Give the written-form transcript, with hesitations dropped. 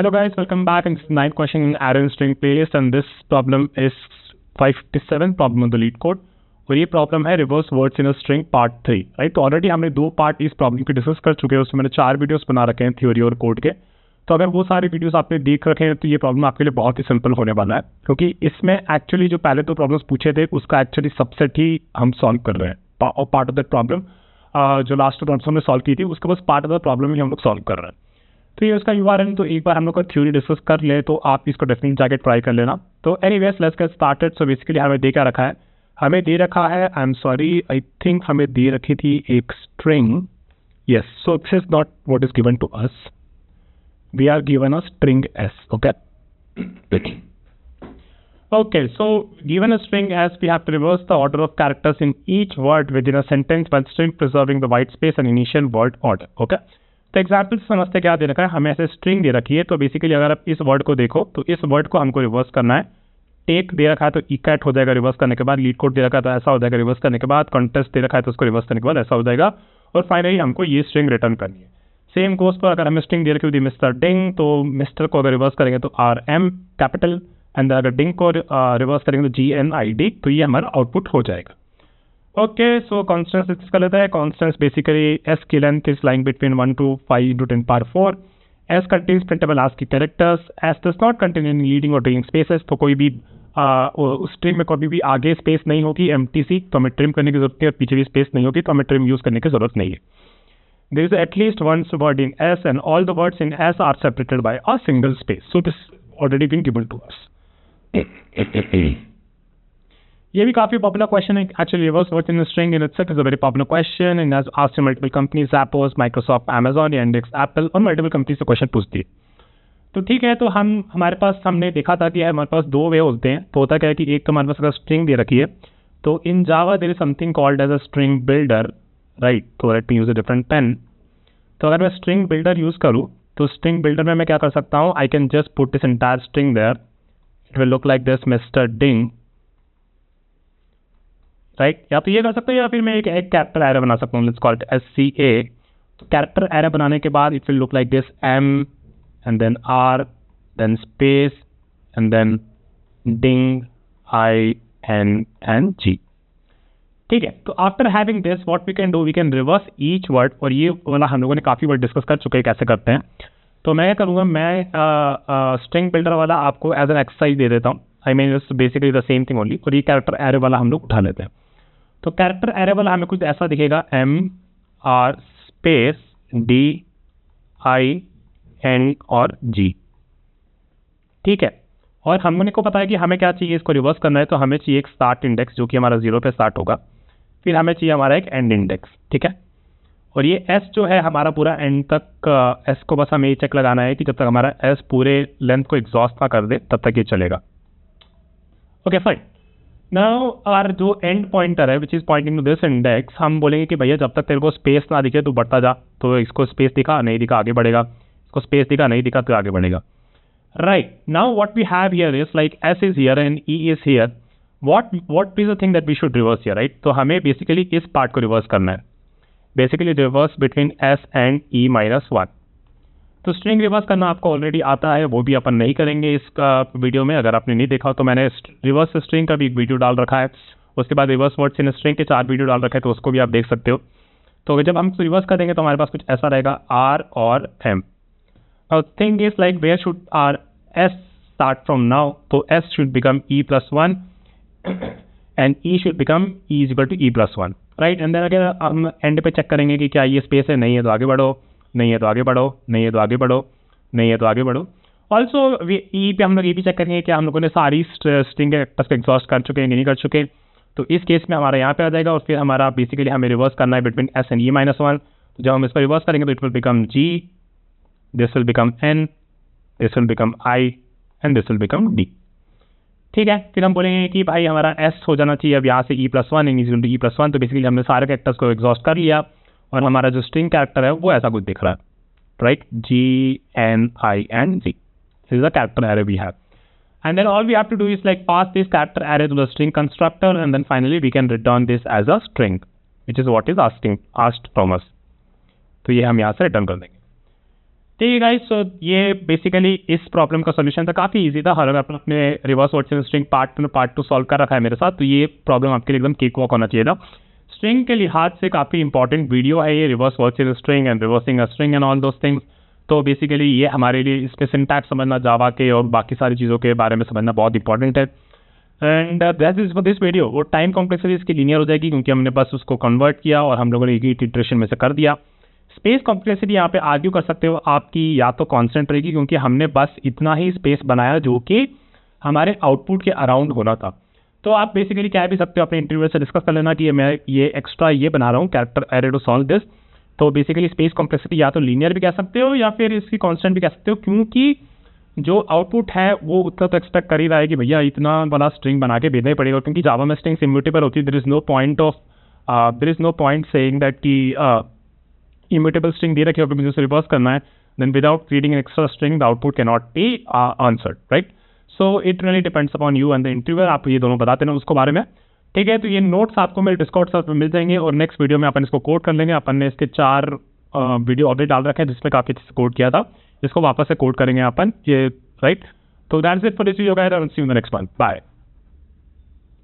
Hello guys, welcome back. And it's the ninth question in Aaron string playlist and this problem is 557 problem of the lead code. और ये problem है reverse words in a string part 3, right. तो already हमने 2 part इस problem की discuss कर चुके हैं, उसमें मैंने 4 वीडियोस बना रखे हैं थ्योरी और कोड के। तो अगर वो सारे वीडियोस आपने देख रखे हैं तो ये प्रॉब्लम आपके लिए बहुत ही सिंपल होने वाला है, क्योंकि इसमें एक्चुअली जो पहले 2 प्रॉब्लम्स पूछे थे उसका एक्चुअली सबसेट ही हम सॉल्व कर रहे हैं। और पार्ट ऑफ दैट प्रॉब्लम जो लास्ट प्रॉब्लम हमने सॉल्व की थी उसके बस पार्ट ऑफ द प्रॉब्लम ही हम लोग सॉल्व कर रहे हैं। तो ये उसका URL, तो एक बार हम लोग का थ्योरी डिस्कस कर ले तो आप इसको डेफिनेटली जाके ट्राई कर लेना। तो anyways let's get started. So basically हमें दे क्या रखा है, हमें दे रखा है, I am sorry, I think हमें दे रखी थी एक string. Yes, so this is not what is given to us, we are given a string S. Okay, so given a string S, we have to reverse the order of characters in each word within a sentence while still preserving the white space and initial word order. Okay? तो example समझते क्या दे रखा है, हमें ऐसे string दे रखी है। तो बेसिकली अगर आप इस वर्ड को देखो तो इस वर्ड को हमको रिवर्स करना है। टेक दे रखा है तो इकैट हो जाएगा रिवर्स करने के बाद, लीड कोड दे रखा है तो ऐसा हो जाएगा रिवर्स करने के बाद, कॉन्टेस्ट दे रखा है तो उसको रिवर्स करने के बाद ऐसा हो जाएगा, और फाइनली हमको ये स्ट्रिंग रिटर्न करनी है। सेम कोर्स पर अगर हमें स्ट्रिंग दे रखी होती मिस्टर डिंग, तो मिस्टर को अगर रिवर्स करेंगे तो RM कैपिटल, एंड अगर डिंग को रिवर्स करेंगे तो GNID, तो ये हमारा आउटपुट हो जाएगा। ओके, सो कॉन्स्टेंट्स कर लेते हैं। कॉन्स्टेंट्स बेसिकली एस की length is lying between 1 to 5 into 10 power 4। S contains printable ASCII characters. S does not contain any leading और ट्रेलिंग स्पेसेस, तो कोई भी उस स्ट्रिंग में कभी भी आगे स्पेस नहीं होगी, एम्प्टी सी, तो हमें ट्रिम करने की जरूरत नहीं है, और पीछे भी स्पेस नहीं होगी तो हमें ट्रिम यूज करने की जरूरत नहीं है। There is at least one word in S and all the words in S are separated by a single space, so this already been given to us. ये भी काफी पॉपुलर क्वेश्चन है actually. Reverse words in string in itself is a very popular question and has asked multiple companies, Zappos, Microsoft, Amazon, Yandex, Apple और multiple company से question पूछती है। तो ठीक है, तो हमारे पास हमने देखा था कि हमारे पास 2 वे होते हैं। तो होता क्या है कि एक तो हमारे पास अगर स्ट्रिंग दे रखी है तो in Java there is something called as a string builder, right. तो let me use a different pen. तो अगर मैं स्ट्रिंग बिल्डर यूज करूँ तो स्ट्रिंग बिल्डर में मैं क्या कर सकता हूँ, I can just put this entire string there, it will look like this mister ding, right. या तो ये कर सकते हो या फिर मैं एक कैरेक्टर एरे बना सकता हूँ, लेट्स कॉल इट SCA। तो कैरेक्टर एरे बनाने के बाद it will look like this M and then R then space and then ding INNG। ठीक है, तो after having this what we can do, we can reverse each word. और ये वाला हम लोगों ने काफ़ी वर्ड डिस्कस कर चुके हैं कैसे करते हैं। तो मैं क्या करूँगा, मैं स्ट्रिंग बिल्डर वाला आपको एज एन एक्सरसाइज दे देता हूँ। I mean it's basically the same thing only. और ये कैरेक्टर एरे वाला हम लोग उठा लेते हैं। तो कैरेक्टर एरे वाला हमें कुछ ऐसा दिखेगा, MR स्पेस DIN और G। ठीक है, और हमने को पता है कि हमें क्या चाहिए, इसको रिवर्स करना है तो हमें चाहिए एक स्टार्ट इंडेक्स जो कि हमारा 0 पे स्टार्ट होगा, फिर हमें चाहिए हमारा एक एंड इंडेक्स। ठीक है, और ये S जो है हमारा पूरा एंड तक, S को बस हमें ये चेक लगाना है कि जब तक हमारा S पूरे लेंथ को एग्जॉस्ट ना कर दे तब तक ये चलेगा। Okay fine. नाउ आर जो एंड पॉइंटर है which is pointing to this index, हम बोलेंगे कि भैया जब तक तेरे को स्पेस ना दिखे तो बढ़ता जा। तो इसको स्पेस दिखा, नहीं दिखा, आगे बढ़ेगा। इसको स्पेस दिखा, नहीं दिखा तो आगे बढ़ेगा, right. Now what we have here is like S is here and E is here, what is the thing that we should reverse here, right. तो हमें बेसिकली इस पार्ट को रिवर्स करना है, basically reverse between S and E-1। तो string reverse करना आपको already आता है, वो भी अपन नहीं करेंगे इस वीडियो में। अगर आपने नहीं देखा तो मैंने रिवर्स स्ट्रिंग का भी एक वीडियो डाल रखा है, उसके बाद रिवर्स वर्ड्स इन स्ट्रिंग के 4 वीडियो डाल रखे हैं, तो उसको भी आप देख सकते हो। तो जब हम रिवर्स करेंगे तो हमारे पास कुछ ऐसा रहेगा, R और M। और thing is like where should our S start from now, तो S should become E+1 and E should become E is equal to E+1, right. And then अगर हम एंड पे चेक करेंगे कि क्या ये स्पेस है, नहीं है तो आगे बढ़ो, नहीं है तो आगे बढ़ो, नहीं है तो आगे बढ़ो, नहीं है तो आगे बढ़ो। ऑल्सो ई पे हम लोग ये भी चेक करेंगे कि हम लोगों ने सारी स्ट्रिंग कैरेक्टर्स को एग्जॉस्ट कर चुके हैं कि नहीं कर चुके। तो इस केस में हमारा यहाँ पे आ जाएगा, और फिर हमारा बेसिकली हमें रिवर्स करना है बिटवीन S एंड E-1। तो जब हम इसको रिवर्स करेंगे तो it will become G, this will become N, this will become I and this will become D। ठीक है, फिर हम बोलेंगे कि भाई हमारा S हो जाना चाहिए अब यहाँ से E+1 and is equal to E+1। तो बेसिकली हमने सारे कैरेक्टर्स को एग्जॉस्ट कर लिया और हमारा जो स्ट्रिंग कैरेक्टर है वो ऐसा कुछ दिख रहा है, right. GNING, this is the character array we have, and then all we have to do is like pass this character array to the string constructor, and then finally we can return this as a string, which is what is asked from us. तो ये हम यहाँ से return कर देंगे। ठीक है guys, सो ये बेसिकली इस प्रॉब्लम का सोल्यूशन था, काफ़ी इजी था। अगर आपने अपने reverse word chain string part 2 solve कर रखा है मेरे साथ, तो ये प्रॉब्लम आपके लिए एकदम केक वॉक होना चाहिए था। स्ट्रिंग के लिहाज से काफ़ी इंपॉर्टेंट वीडियो है ये, reverse word chain string and reversing a string and all those things. तो बेसिकली ये हमारे लिए इसमें सिंटैक्स समझना, जावा के और बाकी सारी चीज़ों के बारे में समझना बहुत इंपॉर्टेंट है। And that is for this video. वो टाइम कॉम्प्लेक्सिटी इसकी लीनियर हो जाएगी क्योंकि हमने बस उसको कन्वर्ट किया और हम लोगों ने एक ही इटरेशन में से कर दिया। स्पेस कॉम्प्लेक्सिटी यहाँ पे आर्ग्यू कर सकते हो आपकी, या तो कांस्टेंट रहेगी क्योंकि हमने बस इतना ही स्पेस बनाया जो कि हमारे आउटपुट के अराउंड होना था। तो आप बेसिकली कह भी सकते हो, अपने इंटरव्यू से डिस्कस कर लेना कि मैं ये एक्स्ट्रा ये बना रहा हूँ character array to solve this. तो बेसिकली स्पेस कॉम्प्लेक्सिटी या तो लीनियर भी कह सकते हो या फिर इसकी कांस्टेंट भी कह सकते हो, क्योंकि जो आउटपुट है वो उतना तो एक्सपेक्ट कर ही रहा है कि भैया इतना बड़ा स्ट्रिंग बना के भेजना ही पड़ेगा, क्योंकि जावा में स्ट्रिंग इम्यूटेबल होती है। There is no point saying that कि इम्यूटेबल स्ट्रिंग दे रखी है और मुझे उसे रिवर्स करना है, then without creating an extra string the output can not be answered, right. So it really depends upon you and the interviewer. आप ये दोनों बताते ना उसको बारे में, ठीक है। तो ये नोट्स आपको मेरे डिस्कॉर्ड सर्वर पे मिल जाएंगे और नेक्स्ट वीडियो में अपन इसको कोड कर लेंगे। अपन ने इसके 4 वीडियो ऑलरेडी डाल रखे हैं जिसमें काफ़ी अच्छे से कोड किया था, इसको वापस से कोड करेंगे अपन ये, राइट। तो that's it for this video guys, I will see you in the next one, bye.